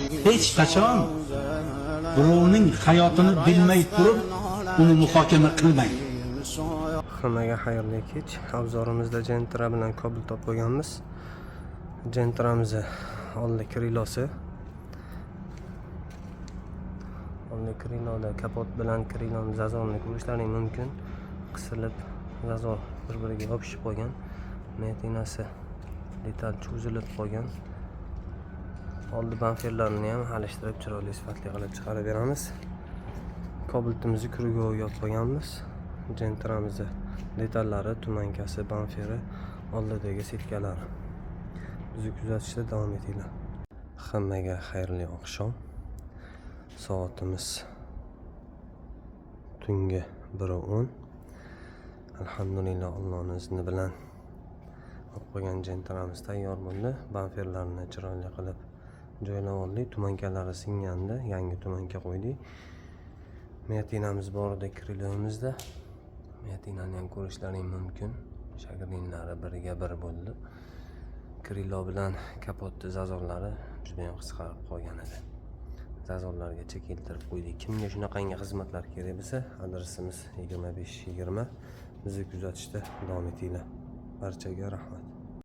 hech qachon birovning hayotini bilmay turib uni muhokama qilmang. Hammaga xayrli kech. Obzorimizda Gentra bilan Cobalt topib olganmiz. Gentramizni oldi krilosi. Oldi kriloda kapot bilan kriloni zazorni ko'rishlaring mumkin. Qisilib, zazor bir-biriga yopishib qolgan. Metinasi detal cho'zilib qolgan. Oldi bamferlarini ham alishtirib chiroyli sifatli qilib chiqarib beramiz. Cobaltimizni kruga yopib qo'yganmiz. Gentramizni detallari, tumankasi, bamferi, oldidagi setkalari. Bizni kuzatishda davom etinglar. Hammaga xayrli oqshom. Soatimiz tungi 1:10. Alhamdulillah, Allohning izni bilan olib qo'ygan Gentramiz tayyor bo'ldi. Bamferlarni chiroyli qilib joylab oldik. Tumankalari singandi, yangi tumanka qo'ydik. Metinamiz bor edi kriloyimizda. Metinani ham ko'rishlaring mumkin. Shagirninlari biriga bir bo'ldi. Krilo bilan kapotni zazorlari juda ham qisqarib qolgan edi. Zazorlargacha keltirib qo'ydik. Kimga shunaqangi xizmatlar kerak bo'lsa, adresimiz 2520. Bizni kuzatishda davom etinglar. Barchaga rahmat.